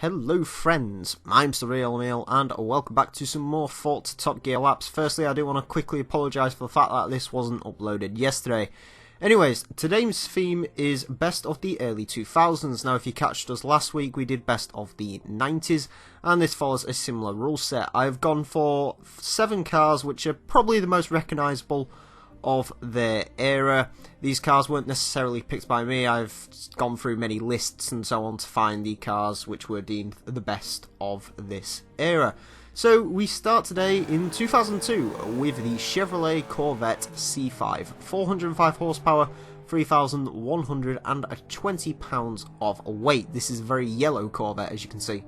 Hello friends, I'm the real Emile and welcome back to some more Forza Top Gear laps. Firstly, I do want to quickly apologise for the fact that this wasn't uploaded yesterday. Anyways, today's theme is best of the early 2000s. Now if you catched us last week, we did best of the 90s and this follows a similar rule set. I've gone for 7 cars which are probably the most recognisable of their era. These cars weren't necessarily picked by me. I've gone through many lists and so on to find the cars which were deemed the best of this era. So we start today in 2002 with the Chevrolet Corvette C5, 405 horsepower, 3,120 pounds of weight. This is a very yellow Corvette, as you can see.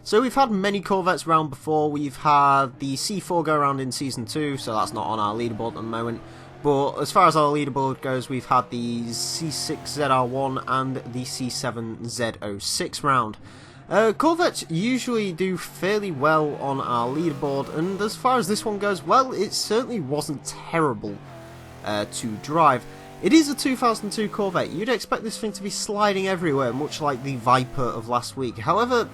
So we've had many Corvettes around before. We've had the C4 go around in Season 2, so that's not on our leaderboard at the moment. But as far as our leaderboard goes, we've had the C6 ZR1 and the C7 Z06 round. Corvettes usually do fairly well on our leaderboard, and as far as this one goes, well, it certainly wasn't terrible to drive. It is a 2002 Corvette. You'd expect this thing to be sliding everywhere, much like the Viper of last week. However,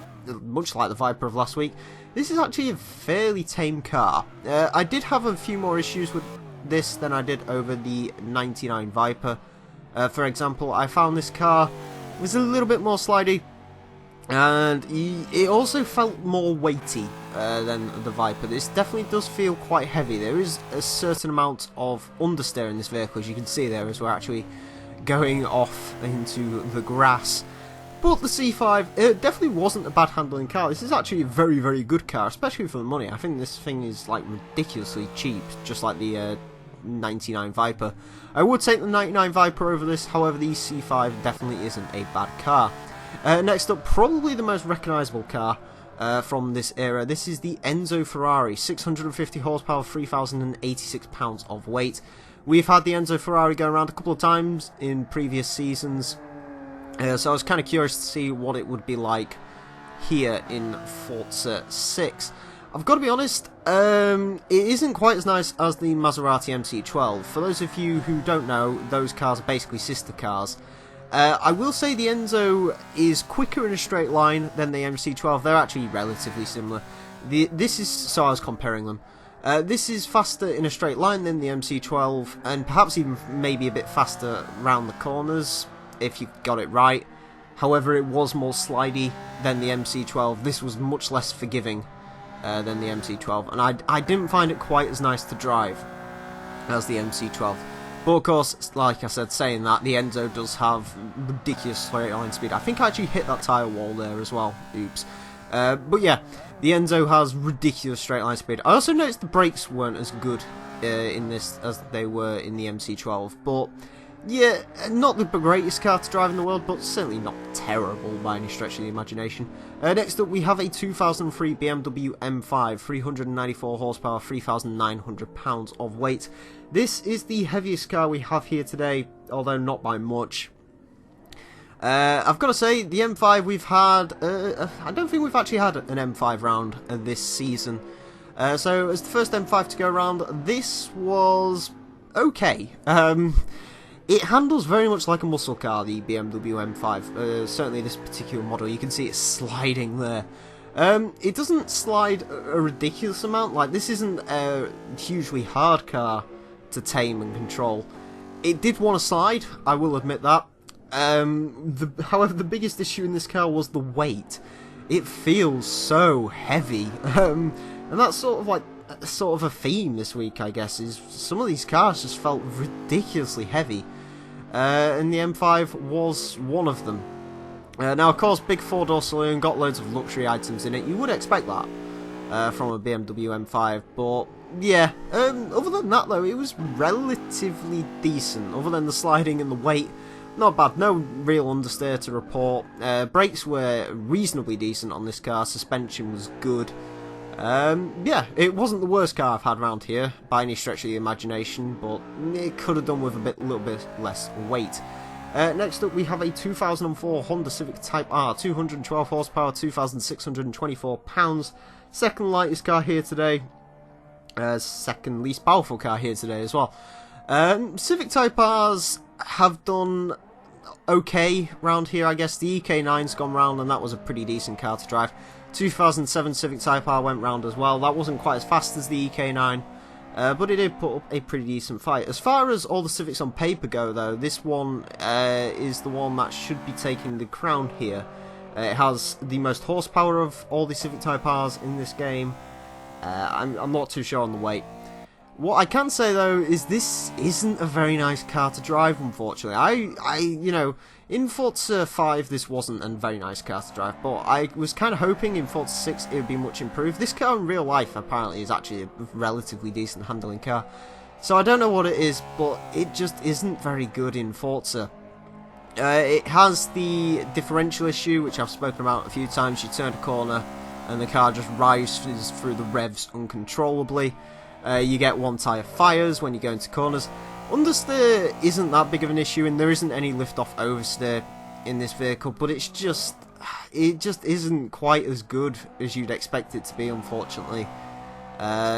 much like the Viper of last week, this is actually a fairly tame car. I did have a few more issues with this than I did over the 99 Viper. For example, I found this car was a little bit more slidey, and it also felt more weighty than the Viper. This definitely does feel quite heavy. There is a certain amount of understeer in this vehicle, as you can see there, as we're actually going off into the grass. But the C5, it definitely wasn't a bad handling car. This is actually a very, very good car, especially for the money. I think this thing is like ridiculously cheap, just like the 99 Viper. I would take the 99 Viper over this, however the C5 definitely isn't a bad car. Next up, probably the most recognisable car from this era. This is the Enzo Ferrari, 650 horsepower, 3,086 pounds of weight. We've had the Enzo Ferrari go around a couple of times in previous seasons. So I was kind of curious to see what it would be like here in Forza 6. I've got to be honest, it isn't quite as nice as the Maserati MC12. For those of you who don't know, those cars are basically sister cars. I will say the Enzo is quicker in a straight line than the MC12. They're actually relatively similar. So I was comparing them. This is faster in a straight line than the MC12, and perhaps even maybe a bit faster round the corners, if you got it right. However, it was more slidey than the MC12. This was much less forgiving than the MC12, and I didn't find it quite as nice to drive as the MC12. But of course, like I said, saying that, the Enzo does have ridiculous straight line speed. I think I actually hit that tyre wall there as well. Oops. But yeah, the Enzo has ridiculous straight line speed. I also noticed the brakes weren't as good in this as they were in the MC12, but yeah, not the greatest car to drive in the world, but certainly not terrible by any stretch of the imagination. Next up, we have a 2003 BMW M5, 394 horsepower, 3,900 pounds of weight. This is the heaviest car we have here today, although not by much. I've got to say, the M5 we've had, I don't think we've actually had an M5 round this season. So as the first M5 to go around, this was okay. It handles very much like a muscle car, the BMW M5, certainly this particular model. You can see it sliding there. It doesn't slide a ridiculous amount. Like, this isn't a hugely hard car to tame and control. It did want to slide, I will admit that. However, the biggest issue in this car was the weight. It feels so heavy, and that's sort of a theme this week, I guess, is some of these cars just felt ridiculously heavy. And the M5 was one of them. Now, of course, big 4-door saloon, got loads of luxury items in it. You would expect that from a BMW M5, but yeah. Other than that, though, it was relatively decent. Other than the sliding and the weight, not bad. No real understeer to report. Brakes were reasonably decent on this car. Suspension was good. Yeah, it wasn't the worst car I've had around here by any stretch of the imagination, but it could have done with a little bit less weight. Next up, we have a 2004 Honda Civic Type R, 212 horsepower, 2,624 pounds. Second lightest car here today. Second least powerful car here today as well. Civic Type Rs have done okay round here, I guess. The EK9's gone round, and that was a pretty decent car to drive. 2007 Civic Type R went round as well. That wasn't quite as fast as the EK9, but it did put up a pretty decent fight. As far as all the Civics on paper go, though, this one is the one that should be taking the crown here. It has the most horsepower of all the Civic Type Rs in this game. I'm not too sure on the weight. What I can say, though, is this isn't a very nice car to drive, unfortunately. You know, in Forza 5 this wasn't a very nice car to drive, but I was kind of hoping in Forza 6 it would be much improved. This car in real life apparently is actually a relatively decent handling car. So I don't know what it is, but it just isn't very good in Forza. It has the differential issue, which I've spoken about a few times. You turn a corner and the car just rises through the revs uncontrollably. You get one tyre fires when you go into corners. Understeer isn't that big of an issue, and there isn't any lift-off oversteer in this vehicle, but it just isn't quite as good as you'd expect it to be, unfortunately.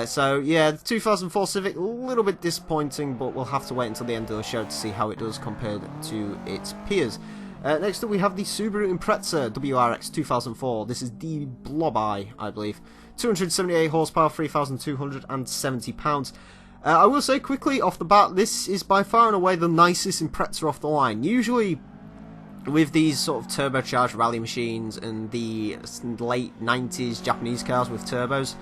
So yeah, the 2004 Civic, a little bit disappointing, but we'll have to wait until the end of the show to see how it does compared to its peers. Next up we have the Subaru Impreza WRX 2004. This is the Blob Eye, I believe. 278 horsepower, 3,270 pounds. I will say quickly off the bat, this is by far and away the nicest Impreza off the line. Usually with these sort of turbocharged rally machines and the late 90s Japanese cars with turbos,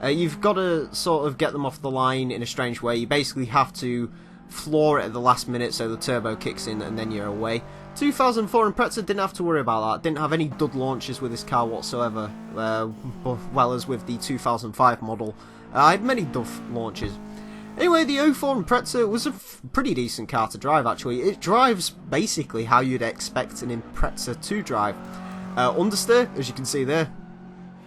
you've got to sort of get them off the line in a strange way. You basically have to floor it at the last minute so the turbo kicks in and then you're away. 2004 Impreza didn't have to worry about that. Didn't have any dud launches with this car whatsoever, well as with the 2005 model. I had many duff launches. Anyway, the 04 Impreza was a pretty decent car to drive, actually. It drives basically how you'd expect an Impreza to drive. Understeer, as you can see there,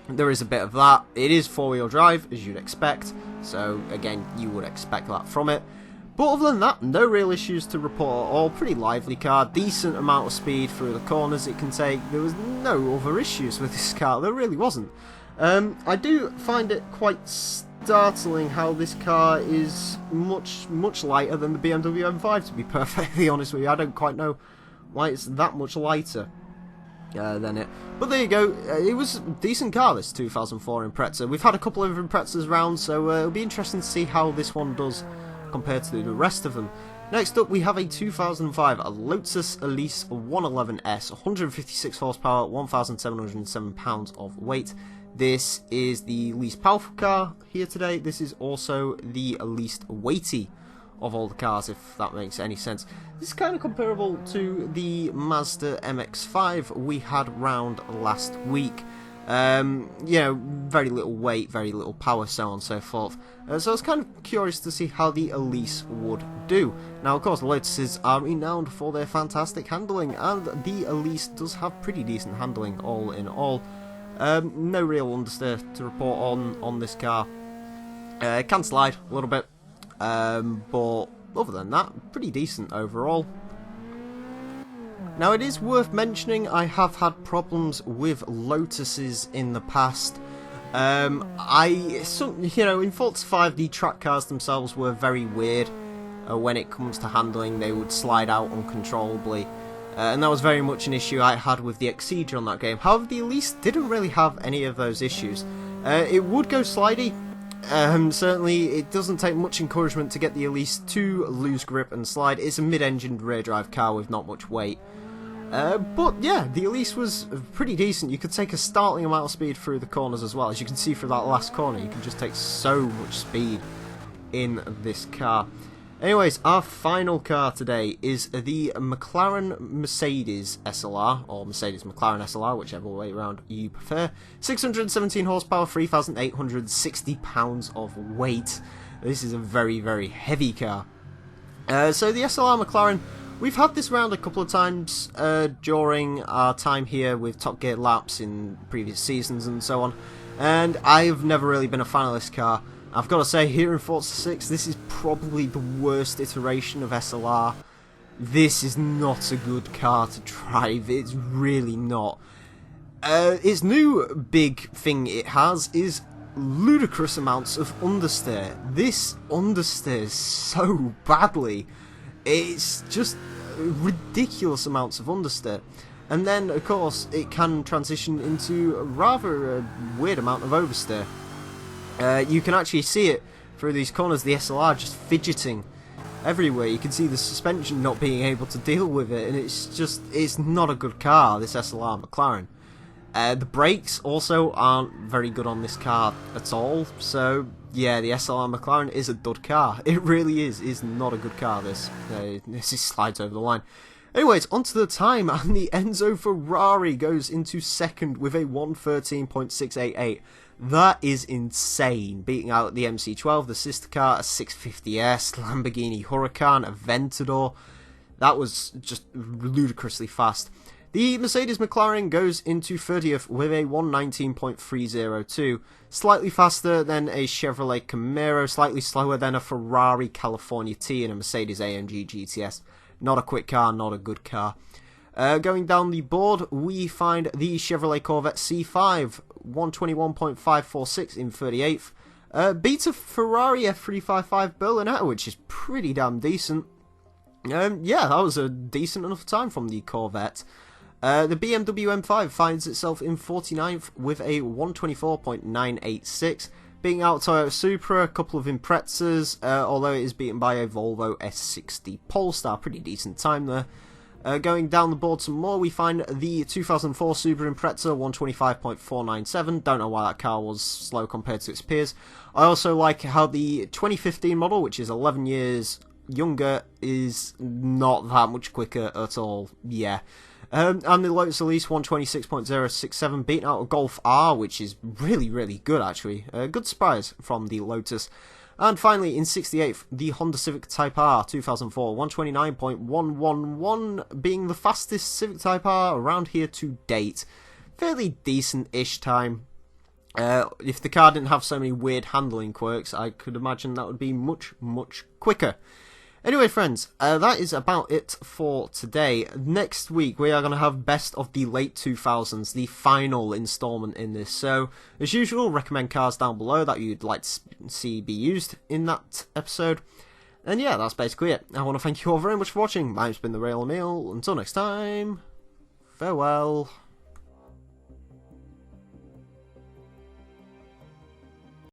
there is a bit of that. It is four-wheel drive, as you'd expect, so again, you would expect that from it. But other than that, no real issues to report at all. Pretty lively car, decent amount of speed through the corners it can take. There was no other issues with this car, there really wasn't. I do find it quite startling how this car is much lighter than the BMW M5, to be perfectly honest with you. I don't quite know why it's that much lighter than it. But there you go, it was a decent car, this 2004 Impreza. We've had a couple of Imprezas round, so it'll be interesting to see how this one does compared to the rest of them. Next up we have a 2005 Lotus Elise 111S, 156 horsepower, 1,707 pounds of weight. This is the least powerful car here today. This is also the least weighty of all the cars, if that makes any sense. This is kind of comparable to the Mazda MX-5 we had round last week. You know, very little weight, very little power, so on and so forth. So I was kind of curious to see how the Elise would do. Now, of course, Lotuses are renowned for their fantastic handling, and the Elise does have pretty decent handling, all in all. No real understeer to report on this car. It can slide a little bit, but other than that, pretty decent overall. Now, it is worth mentioning I have had problems with Lotuses in the past. You know, in Forza 5 the track cars themselves were very weird. When it comes to handling, they would slide out uncontrollably. And that was very much an issue I had with the Excedia on that game. However, the Elise didn't really have any of those issues. It would go slidey. Certainly, it doesn't take much encouragement to get the Elise to lose grip and slide. It's a mid-engined rear-drive car with not much weight. But yeah, the Elise was pretty decent. You could take a startling amount of speed through the corners as well. As you can see through that last corner, you can just take so much speed in this car. Anyways, our final car today is the McLaren Mercedes SLR, or Mercedes McLaren SLR, whichever way around you prefer. 617 horsepower, 3,860 pounds of weight. This is a very, very heavy car. So the SLR McLaren, we've had this round a couple of times during our time here with Top Gear laps in previous seasons and so on, and I've never really been a fan of this car. I've got to say, here in Forza 6, this is probably the worst iteration of SLR. This is not a good car to drive, it's really not. Its new big thing it has is ludicrous amounts of understeer. This understeers so badly. It's just ridiculous amounts of understeer. And then, of course, it can transition into rather a weird amount of oversteer. You can actually see it through these corners, the SLR just fidgeting everywhere. You can see the suspension not being able to deal with it, and it's not a good car, this SLR McLaren. The brakes also aren't very good on this car at all, so yeah, the SLR McLaren is a dud car. It really is. It's not a good car, this. This slides over the line. Anyways, onto the time, and the Enzo Ferrari goes into second with a 1:13.688. That is insane, beating out the MC12, the sister car, a 650S, Lamborghini Huracan, Aventador. That was just ludicrously fast. The Mercedes McLaren goes into 30th with a 1:19.302, slightly faster than a Chevrolet Camaro, slightly slower than a Ferrari California T and a Mercedes AMG GTS. Not a quick car, not a good car. Going down the board, we find the Chevrolet Corvette C5, 121.546 in 38th. Beats a Ferrari F355 Berlinetta, which is pretty damn decent. Yeah, that was a decent enough time from the Corvette. The BMW M5 finds itself in 49th with a 124.986, beating out Toyota Supra, a couple of Imprezas, although it is beaten by a Volvo S60 Polestar. Pretty decent time there. Going down the board some more, we find the 2004 Subaru Impreza, 125.497. Don't know why that car was slow compared to its peers. I also like how the 2015 model, which is 11 years younger, is not that much quicker at all. Yeah. And the Lotus Elise 126.067, beating out a Golf R, which is really, really good actually. A good surprise from the Lotus. And finally, in 68th, the Honda Civic Type R 2004, 129.111, being the fastest Civic Type R around here to date. Fairly decent-ish time. If the car didn't have so many weird handling quirks, I could imagine that would be much, much quicker. Anyway, friends, that is about it for today. Next week, we are going to have Best of the Late 2000s, the final installment in this. So, as usual, recommend cars down below that you'd like to see be used in that episode. And yeah, that's basically it. I want to thank you all very much for watching. My name's been the Real Emile. Until next time, farewell.